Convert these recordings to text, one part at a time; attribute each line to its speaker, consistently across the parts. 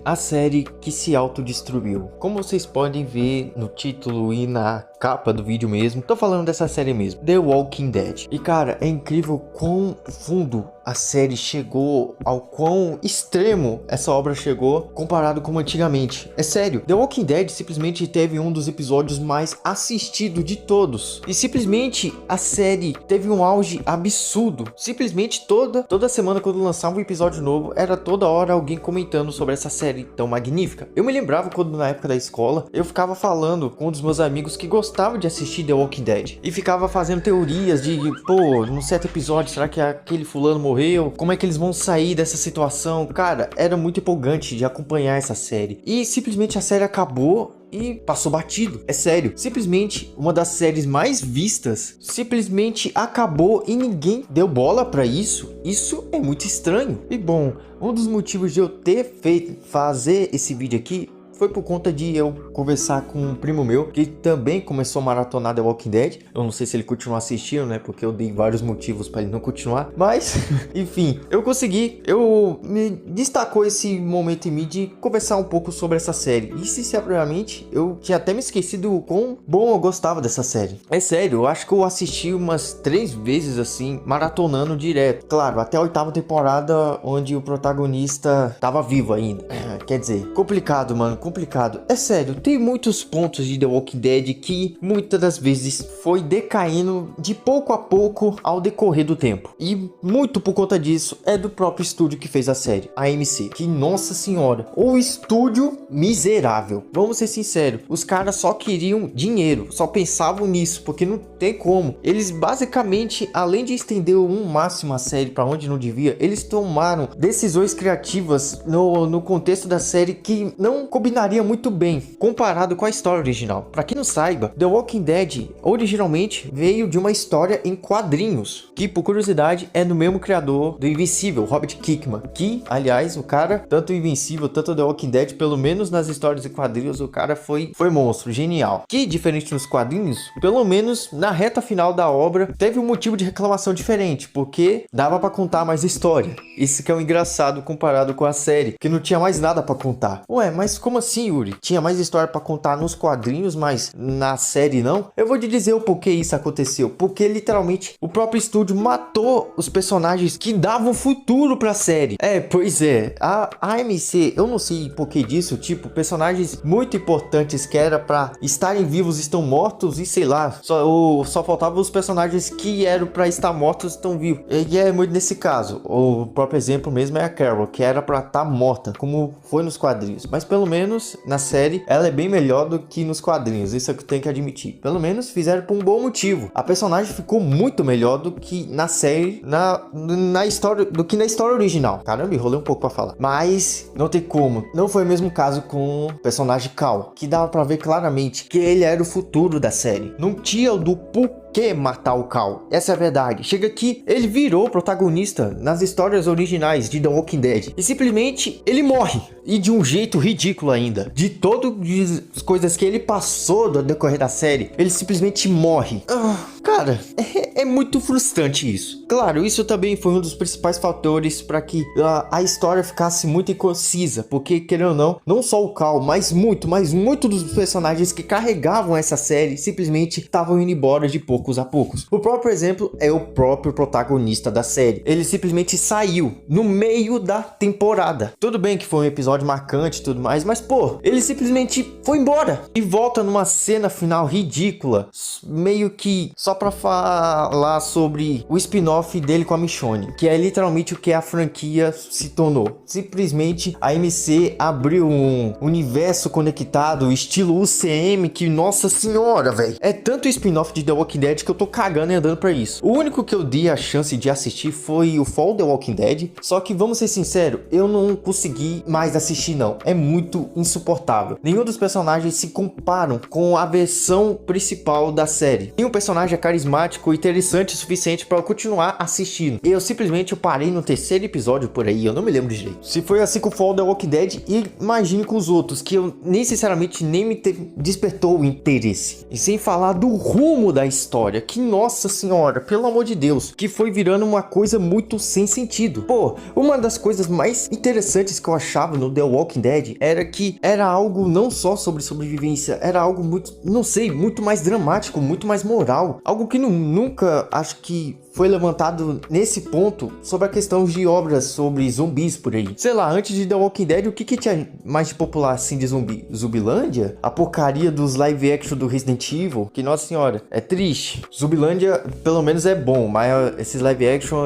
Speaker 1: a série que se autodestruiu. Como vocês podem ver no título e na capa do vídeo mesmo, tô falando dessa série mesmo, The Walking Dead. E cara, é incrível quão fundo a série chegou, ao quão extremo essa obra chegou comparado com antigamente. É sério, The Walking Dead simplesmente teve um dos episódios mais assistidos de todos. E simplesmente a série teve um auge absurdo. Simplesmente toda semana quando lançava um episódio novo, era toda hora alguém comentando sobre essa série tão magnífica. Eu me lembrava quando na época da escola, eu ficava falando com um dos meus amigos que gostava de assistir The Walking Dead. E ficava fazendo teorias de, pô, num certo episódio, será que aquele fulano morreu? Como é que eles vão sair dessa situação? Cara, era muito empolgante de acompanhar essa série. E simplesmente a série acabou e passou batido. É sério, simplesmente uma das séries mais vistas simplesmente acabou e ninguém deu bola pra isso. Isso é muito estranho. E bom, um dos motivos de eu ter fazer esse vídeo aqui foi por conta de eu conversar com um primo meu que também começou a maratonar The Walking Dead. Eu não sei se ele continua assistindo, né? Porque eu dei vários motivos para ele não continuar. Mas, enfim, eu me destacou esse momento em mim de conversar um pouco sobre essa série. E sinceramente, eu tinha até me esquecido o quão bom eu gostava dessa série. É sério, eu acho que eu assisti umas 3 vezes assim, maratonando direto. Claro, até a 8ª temporada, onde o protagonista tava vivo ainda. Quer dizer, complicado, mano. Complicado. É sério, tem muitos pontos de The Walking Dead que muitas das vezes foi decaindo de pouco a pouco ao decorrer do tempo. E muito por conta disso é do próprio estúdio que fez a série, a AMC. Que, nossa senhora, o estúdio miserável. Vamos ser sinceros, os caras só queriam dinheiro, só pensavam nisso, porque não tem como. Eles basicamente, além de estender um máximo a série para onde não devia, eles tomaram decisões criativas no contexto da série que não combinaria muito bem comparado com a história original. Para quem não saiba, The Walking Dead originalmente veio de uma história em quadrinhos, que por curiosidade é do mesmo criador do Invencível, Robert Kirkman, que aliás o cara, tanto o Invencível, tanto o The Walking Dead, pelo menos nas histórias e quadrinhos, o cara foi monstro, genial. Que diferente nos quadrinhos, pelo menos na reta final da obra, teve um motivo de reclamação diferente, porque dava para contar mais história. Isso que é o engraçado comparado com a série, que não tinha mais nada para contar. Ué, mas como assim, Yuri? Tinha mais história pra contar nos quadrinhos, mas na série não? Eu vou te dizer o porquê isso aconteceu. Porque literalmente o próprio estúdio matou os personagens que davam futuro pra série. Pois é. A AMC, eu não sei porquê disso. Tipo, personagens muito importantes que era pra estarem vivos estão mortos e sei lá. Só faltavam os personagens que eram pra estar mortos estão vivos. E é muito nesse caso. O próprio exemplo mesmo é a Carol, que era pra estar morta, como foi nos quadrinhos. Mas pelo menos na série ela é bem melhor do que nos quadrinhos, isso é o que eu tenho que admitir. Pelo menos fizeram por um bom motivo. A personagem ficou muito melhor do que na série, na história, do que na história original. Caramba, enrolei um pouco pra falar. Mas não tem como. Não foi o mesmo caso com o personagem Cal, que dava pra ver claramente que ele era o futuro da série. Não tinha o do que matar o Cal. Essa é a verdade. Chega que ele virou protagonista nas histórias originais de The Walking Dead. E simplesmente ele morre. E de um jeito ridículo ainda. De todas as coisas que ele passou no decorrer da série, ele simplesmente morre. Cara, é muito frustrante isso. Claro, isso também foi um dos principais fatores para que a história ficasse muito inconcisa. Porque, querendo ou não, não só o Cal, mas muito dos personagens que carregavam essa série simplesmente estavam indo embora de poucos a poucos. O próprio exemplo é o próprio protagonista da série. Ele simplesmente saiu no meio da temporada. Tudo bem que foi um episódio marcante e tudo mais, mas pô, ele simplesmente foi embora. E volta numa cena final ridícula, meio que só pra falar sobre o spin-off dele com a Michonne, que é literalmente o que a franquia se tornou. Simplesmente a AMC abriu um universo conectado, estilo UCM, que nossa senhora, velho. É tanto spin-off de The Walking Dead que eu tô cagando e andando pra isso. O único que eu dei a chance de assistir foi o Fall The Walking Dead, só que vamos ser sinceros, eu não consegui mais assistir não. É muito insuportável. Nenhum dos personagens se comparam com a versão principal da série. Nenhum personagem carismático e interessante o suficiente para eu continuar assistindo. Eu simplesmente parei no terceiro episódio por aí, eu não me lembro de jeito. Se foi assim com Fall The Walking Dead, imagine com os outros, que eu nem sinceramente nem me despertou o interesse. E sem falar do rumo da história, que nossa senhora, pelo amor de Deus, que foi virando uma coisa muito sem sentido. Pô, uma das coisas mais interessantes que eu achava no The Walking Dead era que era algo não só sobre sobrevivência, era algo muito, não sei, muito mais dramático, muito mais moral. Algo que nunca acho que foi levantado nesse ponto sobre a questão de obras sobre zumbis por aí. Sei lá, antes de The Walking Dead, o que tinha mais de popular assim de zumbi? Zumbilândia? A porcaria dos live action do Resident Evil? Que nossa senhora, é triste. Zumbilândia pelo menos é bom, mas esses live action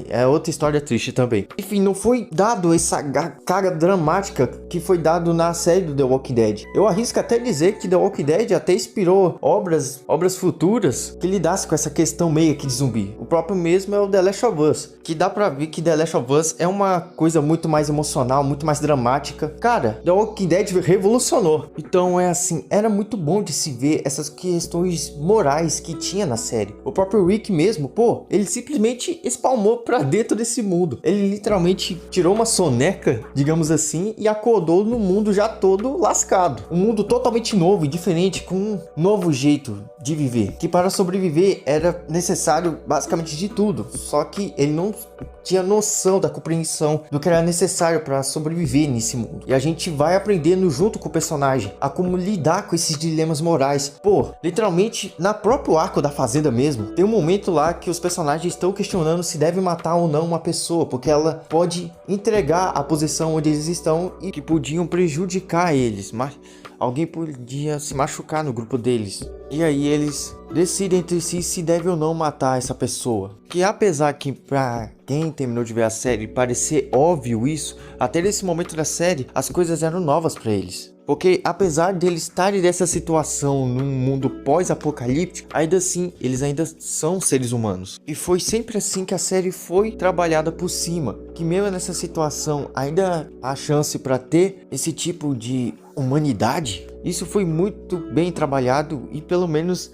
Speaker 1: é outra história triste também. Enfim, não foi dado essa carga dramática que foi dado na série do The Walking Dead. Eu arrisco até dizer que The Walking Dead até inspirou obras futuras que lidassem com essa questão meio que de zumbi. O próprio mesmo é o The Last of Us, que dá pra ver que The Last of Us é uma coisa muito mais emocional, muito mais dramática. Cara, The Walking Dead revolucionou. Então é assim, era muito bom de se ver essas questões morais que tinha na série. O próprio Rick mesmo, pô, ele simplesmente espalmou pra dentro desse mundo. Ele literalmente tirou uma soneca, digamos assim, e acordou no mundo já todo lascado. Um mundo totalmente novo e diferente, com um novo jeito de viver, que para sobreviver era necessário basicamente de tudo, só que ele não tinha noção da compreensão do que era necessário para sobreviver nesse mundo. E a gente vai aprendendo junto com o personagem a como lidar com esses dilemas morais. Pô, literalmente na próprio arco da fazenda mesmo, tem um momento lá que os personagens estão questionando se deve matar ou não uma pessoa, porque ela pode entregar a posição onde eles estão e que podiam prejudicar eles, mas alguém podia se machucar no grupo deles. E aí eles decidem entre si se deve ou não matar essa pessoa. Que apesar que pra quem terminou de ver a série parecer óbvio isso, até nesse momento da série as coisas eram novas pra eles. Porque apesar deles estarem nessa situação num mundo pós-apocalíptico, ainda assim, eles ainda são seres humanos. E foi sempre assim que a série foi trabalhada por cima. Que mesmo nessa situação, ainda há chance para ter esse tipo de humanidade. Isso foi muito bem trabalhado e pelo menos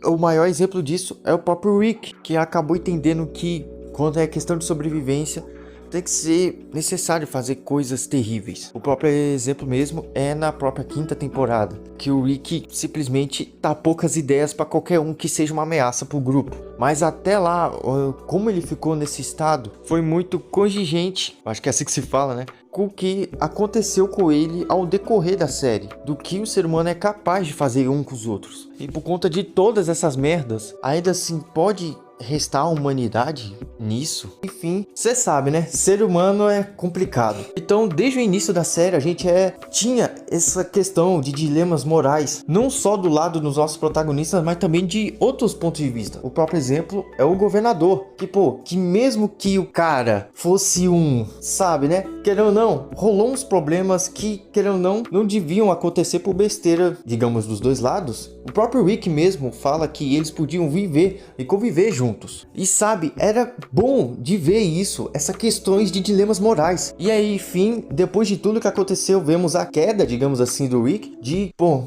Speaker 1: o maior exemplo disso é o próprio Rick, que acabou entendendo que quando é questão de sobrevivência, tem que ser necessário fazer coisas terríveis. O próprio exemplo mesmo é na própria quinta temporada, que o Rick simplesmente dá poucas ideias para qualquer um que seja uma ameaça para o grupo. Mas até lá, como ele ficou nesse estado, foi muito contingente, acho que é assim que se fala, né? Com o que aconteceu com ele ao decorrer da série, do que o ser humano é capaz de fazer um com os outros. E por conta de todas essas merdas, ainda assim pode restar a humanidade nisso? Enfim, você sabe, né? Ser humano é complicado. Então, desde o início da série, a gente tinha essa questão de dilemas morais, não só do lado dos nossos protagonistas, mas também de outros pontos de vista. O próprio exemplo é o governador, que mesmo que o cara fosse sabe, né? Querendo ou não, rolou uns problemas que, querendo ou não deviam acontecer por besteira, digamos, dos dois lados. O próprio Rick mesmo fala que eles podiam viver e conviver juntos. E sabe, era bom de ver isso, essas questões de dilemas morais. E aí, enfim, depois de tudo que aconteceu, vemos a queda, digamos assim, do Rick,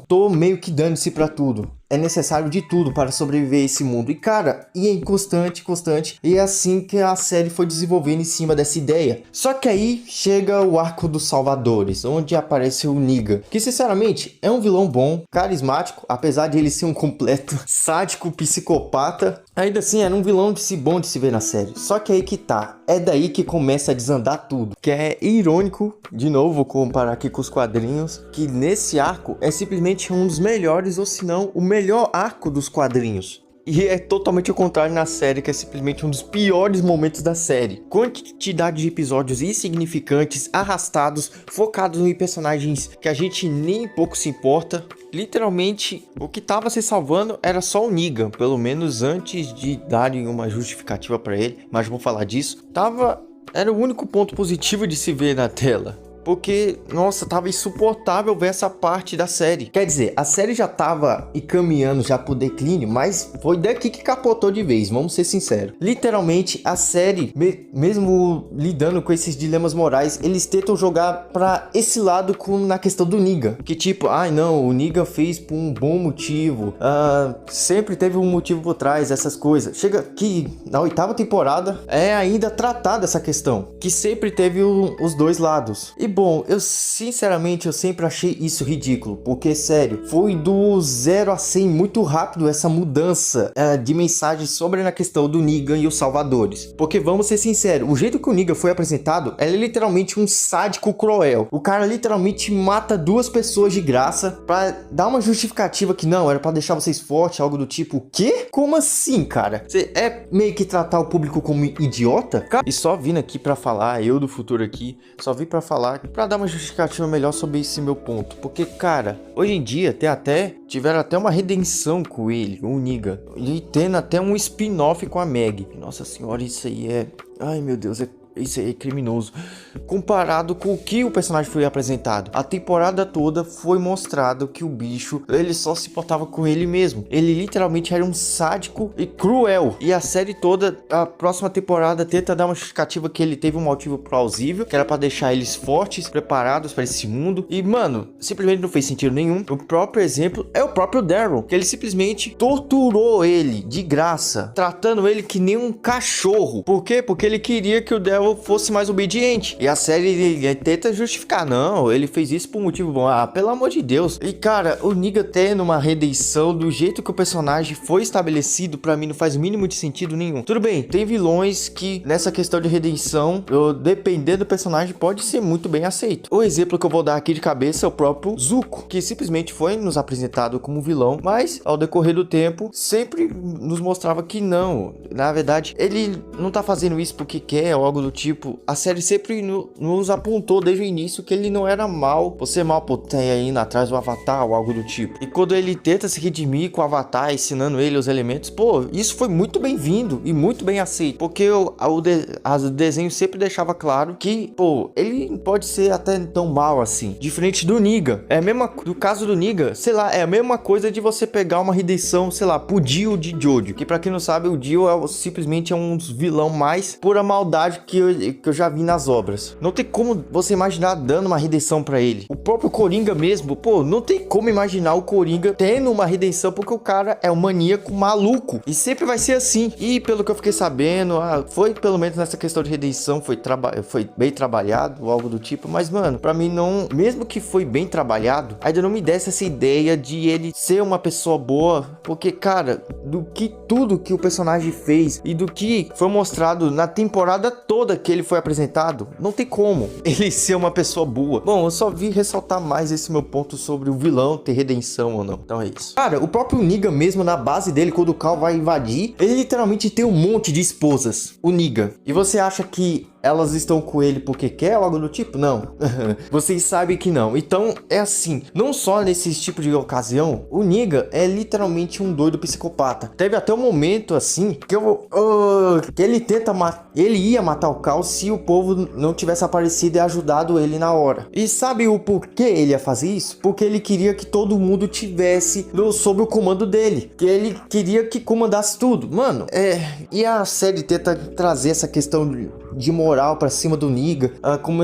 Speaker 1: tô meio que dando-se pra tudo. É necessário de tudo para sobreviver a esse mundo. E cara, é constante. E é assim que a série foi desenvolvendo em cima dessa ideia. Só que aí chega o arco dos Salvadores, onde aparece o Negan, que sinceramente é um vilão bom, carismático, apesar de ele ser um completo sádico, psicopata. Ainda assim, era um vilão bom de se ver na série. Só que aí que tá. É daí que começa a desandar tudo. Que é irônico, de novo, vou comparar aqui com os quadrinhos, que nesse arco é simplesmente um dos melhores, ou se não, o melhor arco dos quadrinhos. E é totalmente o contrário na série, que é simplesmente um dos piores momentos da série. Quantidade de episódios insignificantes, arrastados, focados em personagens que a gente nem pouco se importa. Literalmente, o que tava se salvando era só o Negan, pelo menos antes de darem uma justificativa pra ele, mas vamos falar disso. Era o único ponto positivo de se ver na tela. porque, nossa, tava insuportável ver essa parte da série. Quer dizer, a série já tava encaminhando já pro declínio, mas foi daqui que capotou de vez, vamos ser sinceros. Literalmente, a série, mesmo lidando com esses dilemas morais, eles tentam jogar pra esse lado na questão do Negan. Que tipo, ai não, o Negan fez por um bom motivo, sempre teve um motivo por trás, essas coisas. Chega que na 8ª temporada é ainda tratada essa questão, que sempre teve os dois lados. E bom, eu sinceramente eu sempre achei isso ridículo, porque sério, foi do 0 a 100 muito rápido essa mudança de mensagem sobre na questão do Negan e os Salvadores. Porque vamos ser sinceros, o jeito que o Negan foi apresentado, ele é literalmente um sádico cruel. O cara literalmente mata 2 pessoas de graça pra dar uma justificativa que não, era pra deixar vocês fortes, algo do tipo. O quê? Como assim, cara? Você é meio que tratar o público como idiota? E só vindo aqui pra falar, eu do futuro aqui, só vim pra falar, pra dar uma justificativa melhor sobre esse meu ponto. Porque, cara, hoje em dia tiveram até uma redenção com ele, o Negan. E tendo até um spin-off com a Meg. Nossa senhora, isso aí é... Ai, meu Deus, isso aí é criminoso. Comparado com o que o personagem foi apresentado. A temporada toda foi mostrado que o bicho, ele só se portava com ele mesmo. Ele literalmente era um sádico e cruel. E a série toda, a próxima temporada, tenta dar uma justificativa que ele teve um motivo plausível, que era pra deixar eles fortes, preparados pra esse mundo. E, mano, simplesmente não fez sentido nenhum. O próprio exemplo é o próprio Daryl, que ele simplesmente torturou ele de graça, tratando ele que nem um cachorro. Por quê? Porque ele queria que o Daryl fosse mais obediente. E a série tenta justificar, não, ele fez isso por um motivo bom. Ah, pelo amor de Deus. E cara, o Negan tendo uma redenção do jeito que o personagem foi estabelecido, pra mim não faz o mínimo de sentido nenhum. Tudo bem, tem vilões que nessa questão de redenção, dependendo do personagem, pode ser muito bem aceito. O exemplo que eu vou dar aqui de cabeça é o próprio Zuko, que simplesmente foi nos apresentado como vilão, mas ao decorrer do tempo sempre nos mostrava que não, na verdade ele não tá fazendo isso porque quer ou algo do tipo. A série sempre nos apontou desde o início que ele não era mal. Você mal por ter aí atrás do Avatar ou algo do tipo. E quando ele tenta se redimir com o Avatar, ensinando ele os elementos, pô, isso foi muito bem-vindo e muito bem aceito. Porque o desenho sempre deixava claro que, pô, ele pode ser até tão mal assim. Diferente do Negan. É a mesma, do caso do Negan, sei lá, é a mesma coisa de você pegar uma redenção, sei lá, pro Dio de Jojo. Que pra quem não sabe, o Dio simplesmente é um dos vilão mais pura maldade que eu já vi nas obras. Não tem como você imaginar dando uma redenção pra ele. O próprio Coringa mesmo, pô, não tem como imaginar o Coringa tendo uma redenção, porque o cara é um maníaco maluco. E sempre vai ser assim. E pelo que eu fiquei sabendo, foi pelo menos nessa questão de redenção, foi bem trabalhado, ou algo do tipo. Mas, mano, pra mim não... Mesmo que foi bem trabalhado, ainda não me desse essa ideia de ele ser uma pessoa boa. Porque, cara, tudo que o personagem fez e do que foi mostrado na temporada toda que ele foi apresentado, não tem como ele ser uma pessoa boa. Bom, eu só vim ressaltar mais esse meu ponto sobre o vilão ter redenção ou não. Então é isso. Cara, o próprio Negan mesmo, na base dele, quando o Cal vai invadir, ele literalmente tem um monte de esposas, o Negan. E você acha que elas estão com ele porque quer ou algo do tipo? Não. Vocês sabem que não. Então, é assim. Não só nesse tipo de ocasião, o Negan é literalmente um doido psicopata. Teve até um momento, assim, que ele tenta matar... Ele ia matar o Cal se o povo não tivesse aparecido e ajudado ele na hora. E sabe o porquê ele ia fazer isso? Porque ele queria que todo mundo tivesse sob o comando dele. Que ele queria que comandasse tudo. Mano, e a série tenta trazer essa questão de moral pra cima do Negan, como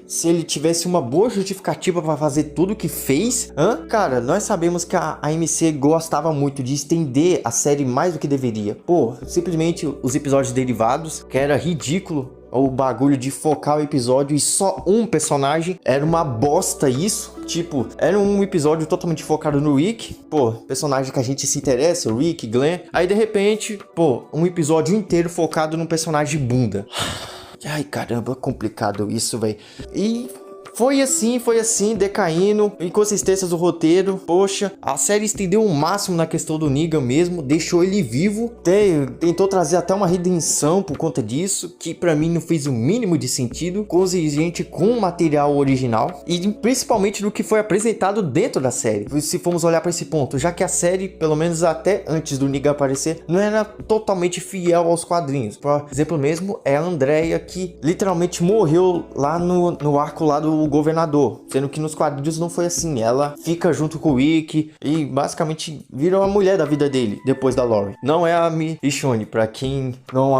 Speaker 1: se ele tivesse uma boa justificativa pra fazer tudo que fez. Cara, nós sabemos que a AMC gostava muito de estender a série mais do que deveria. Pô, simplesmente os episódios derivados, que era ridículo. O bagulho de focar o episódio e só um personagem. Era uma bosta isso. Tipo, era um episódio totalmente focado no Rick. Pô, personagem que a gente se interessa, o Rick, Glenn. Aí de repente, pô, um episódio inteiro focado num personagem bunda. Ai, caramba, complicado isso, velho. E... Foi assim, decaindo, inconsistências do roteiro. Poxa, a série estendeu o máximo na questão do Negan mesmo, deixou ele vivo, tentou trazer até uma redenção por conta disso, que pra mim não fez o mínimo de sentido, condizente com o material original, e principalmente do que foi apresentado dentro da série. Se formos olhar pra esse ponto, já que a série, pelo menos até antes do Negan aparecer, não era totalmente fiel aos quadrinhos. Por exemplo mesmo, é a Andrea, que literalmente morreu lá no arco lá do o governador, sendo que nos quadrinhos não foi assim. Ela fica junto com o Rick e basicamente vira uma mulher da vida dele depois da Laurie. Não é a Michonne, pra quem não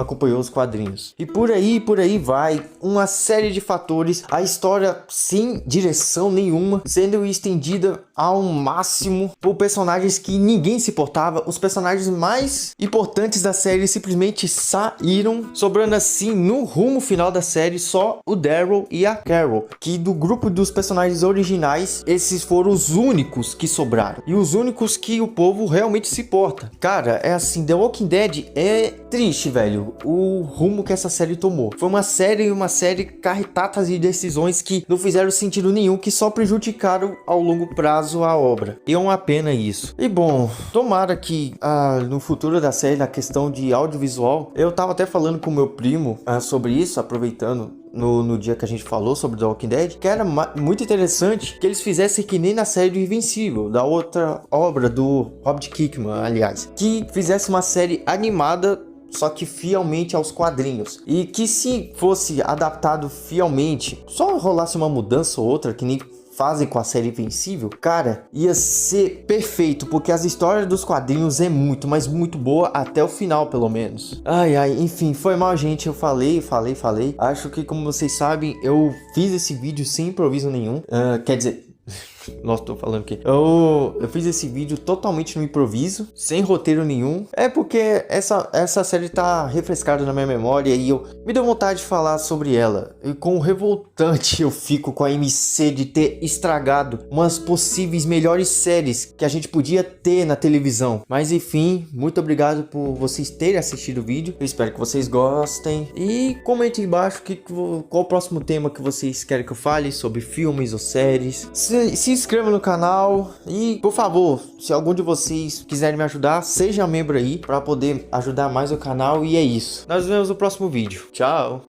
Speaker 1: acompanhou os quadrinhos. E por aí vai uma série de fatores, a história sem direção nenhuma, sendo estendida ao máximo por personagens que ninguém se importava. Os personagens mais importantes da série simplesmente saíram, sobrando assim no rumo final da série só o Daryl e a Carol, que do grupo dos personagens originais, esses foram os únicos que sobraram e os únicos que o povo realmente se importa. Cara, é assim, The Walking Dead é triste, velho, o rumo que essa série tomou. Foi uma série carretadas de decisões que não fizeram sentido nenhum, que só prejudicaram ao longo prazo a obra. E é uma pena isso. E bom, tomara que no futuro da série, na questão de audiovisual, eu tava até falando com meu primo sobre isso, aproveitando no dia que a gente falou sobre The Walking Dead, que era muito interessante que eles fizessem que nem na série do Invencível, da outra obra do Robert Kirkman, aliás, que fizesse uma série animada, só que fielmente aos quadrinhos, e que se fosse adaptado fielmente, só rolasse uma mudança ou outra, que nem fazem com a série Invencível, cara, ia ser perfeito, porque as histórias dos quadrinhos é muito, mas muito boa até o final, pelo menos. Enfim, foi mal, gente, eu falei. Acho que, como vocês sabem, eu fiz esse vídeo sem improviso nenhum, quer dizer... Nossa, tô falando aqui. Eu fiz esse vídeo totalmente no improviso, sem roteiro nenhum. É porque essa série tá refrescada na minha memória e me deu vontade de falar sobre ela. E com revoltante eu fico com a MC de ter estragado umas possíveis melhores séries que a gente podia ter na televisão. Mas enfim, muito obrigado por vocês terem assistido o vídeo. Eu espero que vocês gostem. E comentem embaixo qual o próximo tema que vocês querem que eu fale sobre filmes ou séries. Se inscreva no canal e, por favor, se algum de vocês quiserem me ajudar, seja membro aí para poder ajudar mais o canal. E é isso. Nós vemos no próximo vídeo. Tchau!